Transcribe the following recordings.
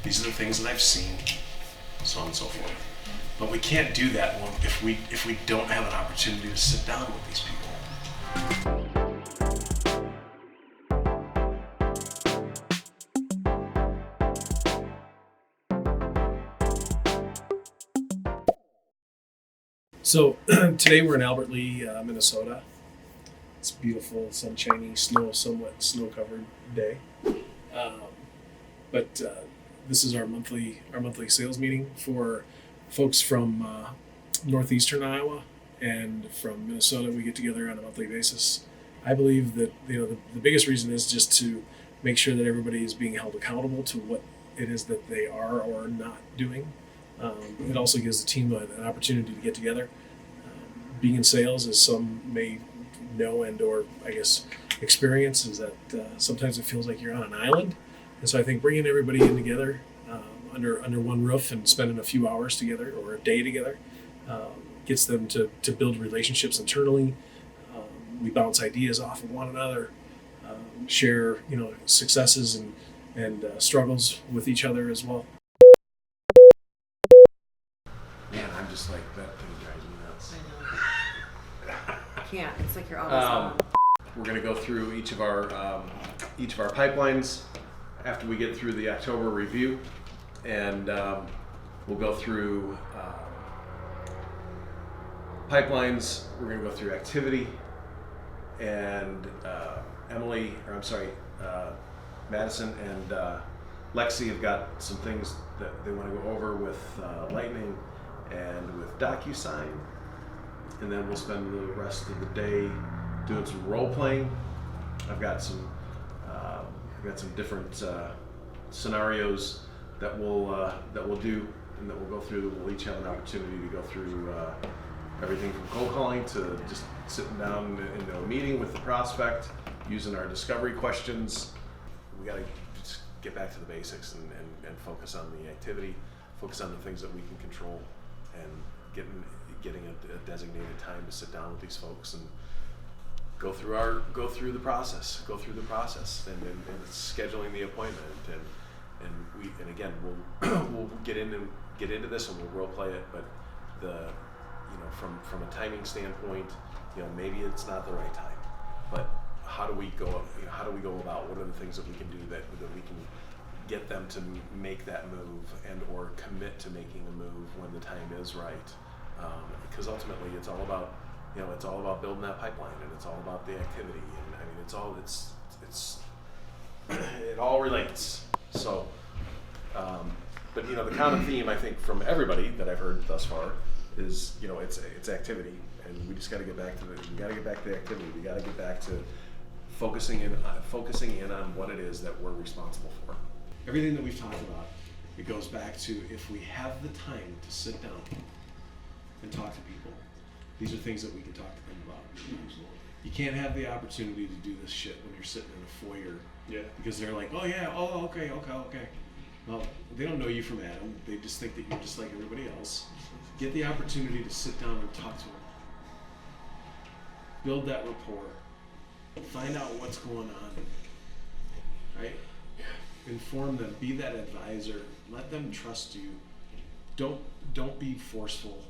These are the things that I've seen, so on and so forth. But we can't do that if we don't have an opportunity to sit down with these people. So today we're in Albert Lea, Minnesota. It's beautiful, sunshiny, somewhat snow-covered day. But this is our monthly sales meeting for folks from northeastern Iowa and from Minnesota. We get together on a monthly basis. I believe that the biggest reason is just to make sure that everybody is being held accountable to what it is that they are or not doing. It also gives the team an opportunity to get together. Being in sales, as some may know and or I guess experience, is that sometimes it feels like you're on an island. And so I think bringing everybody in together under one roof and spending a few hours together or a day together gets them to build relationships internally. We bounce ideas off of one another, share successes and struggles with each other as well. Man, I'm just like, that thing drives me nuts. I know. Can't. It's like you're always on. We're going to go through each of our pipelines after we get through the October review, and we'll go through pipelines. We're going to go through activity, and Madison and Lexi have got some things that they want to go over with Lightning and with DocuSign, and then we'll spend the rest of the day doing some role playing. I've got some different scenarios that we'll do and that we'll go through. We'll each have an opportunity to go through everything from cold calling to just sitting down in a meeting with the prospect, using our discovery questions. We got to just get back to the basics and focus on the activity, focus on the things that we can control, and getting a designated time to sit down with these folks and go through the process, and scheduling the appointment, and again we'll get into this and we'll role play it, but from a timing standpoint, maybe it's not the right time, but how do we go about, what are the things that we can do that we can get them to make that move and or commit to making a move when the time is right, because ultimately it's all about building that pipeline, and it's all about the activity, and I mean it all relates. So, but the common theme I think from everybody that I've heard thus far is it's activity, and we just got to get back to the activity. We got to get back to focusing in on what it is that we're responsible for. Everything that we've talked about, it goes back to, if we have the time to sit down and talk to people, these are things that we can talk to them about. You can't have the opportunity to do this shit when you're sitting in a foyer. Yeah. Because they're like, oh yeah, oh okay. Well, they don't know you from Adam. They just think that you're just like everybody else. Get the opportunity to sit down and talk to them. Build that rapport. Find out what's going on. Right? Inform them. Be that advisor. Let them trust you. Don't be forceful.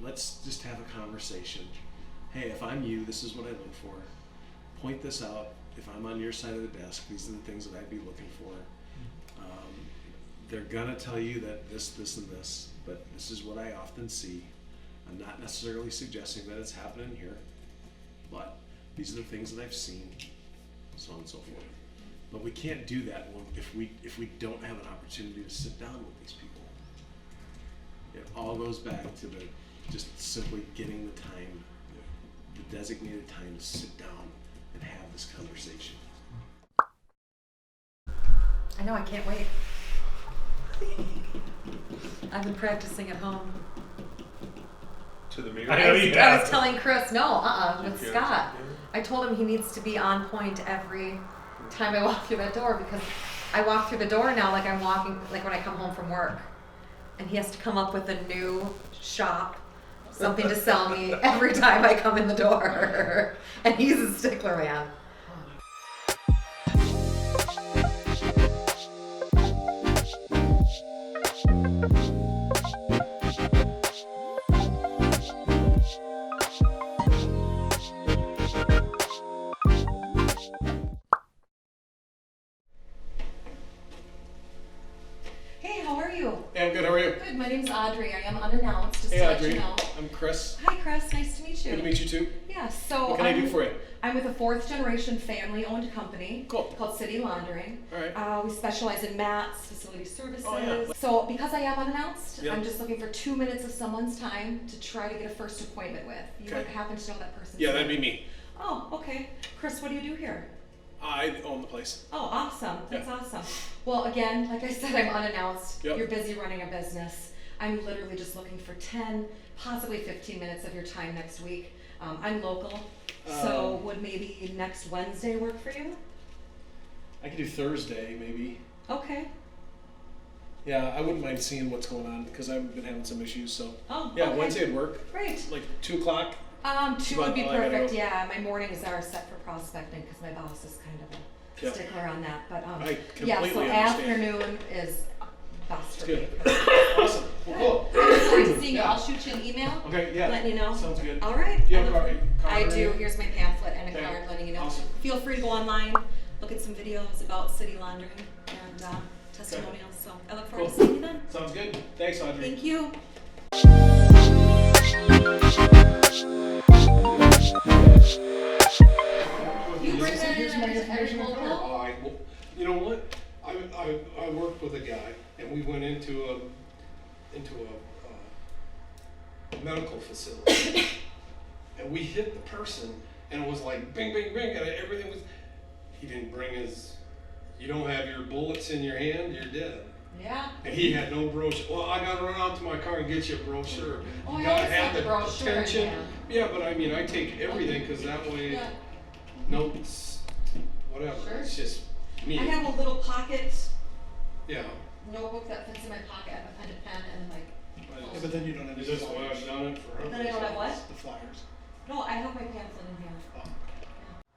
Let's just have a conversation. Hey, if I'm you, this is what I look for. Point this out. If I'm on your side of the desk, these are the things that I'd be looking for. They're gonna tell you that this, and this, but this is what I often see. I'm not necessarily suggesting that it's happening here, but these are the things that I've seen, so on and so forth. But we can't do that if we don't have an opportunity to sit down with these people. It all goes back to just simply getting the time, the designated time to sit down and have this conversation. I know, I can't wait. I've been practicing at home. To the meeting? I was telling Chris, with Scott. I told him he needs to be on point every time I walk through that door, because I walk through the door now like I'm walking, like when I come home from work. And he has to come up with a new shop, something to sell me every time I come in the door. And he's a stickler, man. Hey, I'm good. How are you? Good. My name's Audrey. I am unannounced, just Hey, to let Audrey. you know. I'm Chris. Hi, Chris. Nice to meet you. Good to meet you too. Yeah, so What can I do for you? I'm with a fourth generation family owned company Cool. called City Laundering. All right. We specialize in mats, facility services. Oh, yeah. So because I am unannounced, Yeah. I'm just looking for 2 minutes of someone's time to try to get a first appointment with. You Okay. would happen to know that person's Yeah, name? that'd be me. Oh, okay. Chris, what do you do here? I own the place. Oh, awesome. That's Yeah. awesome. Well, again, like I said, I'm unannounced. Yep. You're busy running a business. I'm literally just looking for 10, possibly 15 minutes of your time next week. I'm local, so would maybe next Wednesday work for you? I could do Thursday, maybe. Okay. Yeah, I wouldn't mind seeing what's going on because I've been having some issues. So Oh, yeah, okay. Wednesday would work. Great. Like 2:00. 2 would be Well, I gotta perfect. go. Yeah, my mornings are set for prospecting because my boss is kind of a Yeah. stickler on that. But I yeah, so completely understand. afternoon is best for Good. me. Awesome. Well, cool. I look forward to seeing you. Yeah. I'll shoot you an email. Okay. Yeah. Letting you know. Sounds good. All right. Do you have I a look card? forward- I Card or do. anything? Here's my pamphlet and a Okay. card letting you know. Awesome. Feel free to go online, look at some videos about city laundering and testimonials. So I look forward Cool. to seeing you then. Sounds good. Thanks, Audrey. Thank you. You bring that in as every local? You know what? I worked with a guy, and we went into a medical facility, and we hit the person, and it was like bing, bing, bing, and everything was. He didn't bring his. You don't have your bullets in your hand, you're dead. Yeah. And he had no brochure. Well, I gotta run out to my car and get you a brochure. Oh, You I gotta always have have the brochure in attention. hand. Yeah, but I mean, I take everything because that way, Yeah. notes, whatever. Sure. It's just me. I have a little pocket Yeah. notebook that fits in my pocket. I have a pen and pen and like. Yeah, but then you don't have Is any this the way flyers. I've done it forever? Then I don't have what? The flyers. No, I have my pamphlet in here.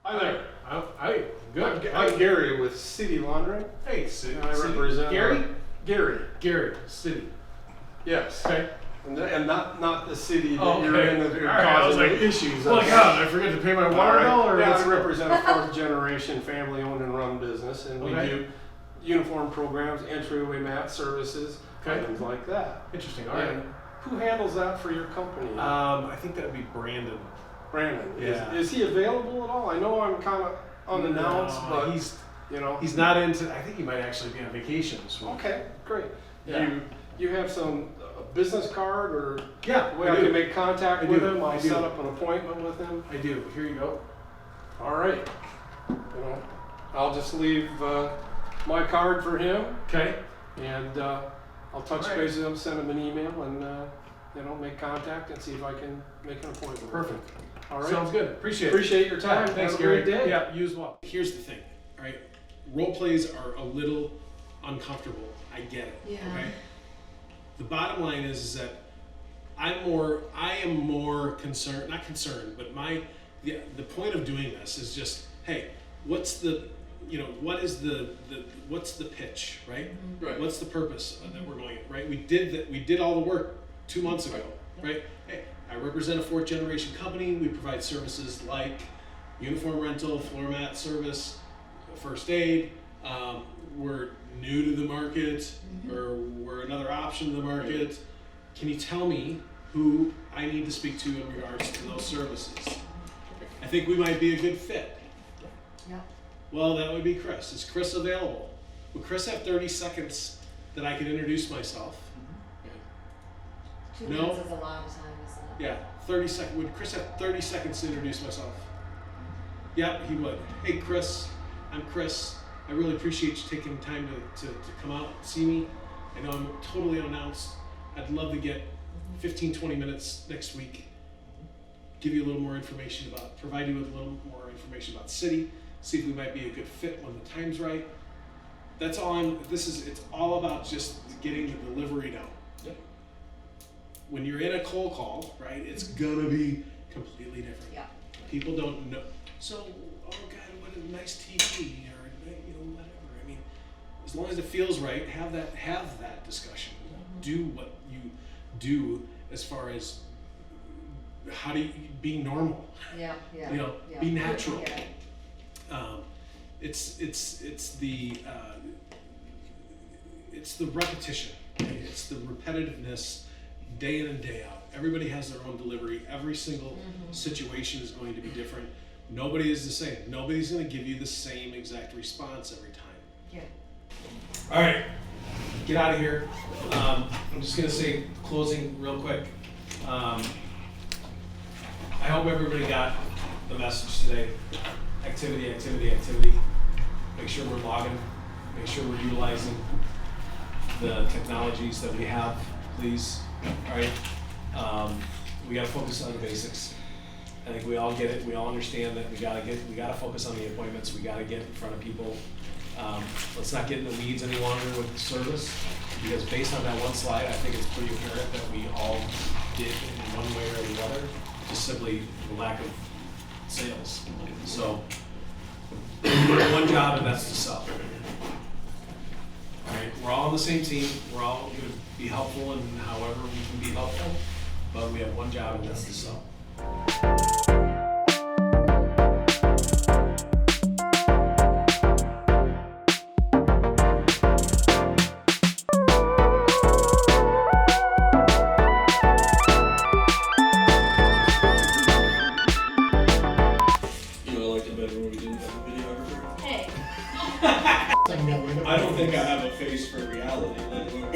Hi there. Hi. Good. I'm Gary with City Laundering. Hey, City. I represent Gary. Gary. City. Yes. Okay. And not the city that Oh, you're okay. in that are All right, I was causing like, issues. Oh my God! I forgot to pay my water bill, or Yeah, what's I represent a fourth generation family owned and run business, and we Okay. do uniform programs, entryway mat services, Okay. things like that. Interesting. All right. And who handles that for your company? I think that'd be Brandon. Brandon. Yeah. Is he available at all? I know I'm kind of unannounced, No, but he's he's not into. I think he might actually be on vacation this week. okay, great. Yeah. You have some business card or Yeah. way I I can do. make contact I with do. him? I'll I do. set up an appointment with him. I do. Here you go. All right. You know, I'll just leave my card for him, Okay. and I'll touch All right. base with him, send him an email, and make contact and see if I can make an appointment. with him. Perfect. All right. Sounds good. Appreciate it. Appreciate your time. Thanks, Have a Gary. great day. Yeah. You as well. Here's the thing, all right? Role plays are a little uncomfortable. I get it. Yeah. Okay. The bottom line is that I am more concerned, not concerned, but the point of doing this is just, hey, what's the pitch, right? Right. What's the purpose that we're going, right? We did all the work 2 months ago, right? Hey, I represent a fourth generation company. We provide services like uniform rental, floor mat service, first aid. We're new to the market, or we're another option to the market. Can you tell me who I need to speak to in regards to those services? I think we might be a good fit. Yeah. Well, that would be Chris. Is Chris available? Would Chris have 30 seconds that I can introduce myself? 2 No. minutes is a lot of time, isn't it? Yeah, 30 seconds. Would Chris have 30 seconds to introduce myself? Yeah, he would. Hey, Chris. I'm Chris. I really appreciate you taking time to come out and see me. I know I'm totally unannounced. I'd love to get 15, 20 minutes next week. Give you a little more information provide you with a little more information about the city. See if we might be a good fit when the time's right. That's all it's all about just getting the delivery down. Yep. When you're in a cold call, right, it's gonna be completely different. Yeah. People don't know. So, oh God, what a nice TV, or whatever. I mean, as long as it feels right, have that discussion. Do what you do as far as how do you be normal. Yeah. Yeah. Yeah. Be natural. Yeah. It's the repetition. Right? It's the repetitiveness day in and day out. Everybody has their own delivery. Every single situation is going to be different. Nobody is the same. Nobody's going to give you the same exact response every time. Yeah. All right, get out of here. I'm just going to say closing real quick. I hope everybody got the message today. Activity, activity, activity. Make sure we're logging. Make sure we're utilizing the technologies that we have, please. All right. We got to focus on the basics. I think we all get it. We all understand that we got to focus on the appointments. We got to get in front of people. Let's not get in the weeds any longer with the service, because based on that one slide, I think it's pretty apparent that we all did in one way or the other, just simply the lack of sales. So one job, and that's to sell. All right, we're all on the same team. We're all going to be helpful in however we can be helpful, but we have one job, and that's to sell. I don't think I have a face for reality, let alone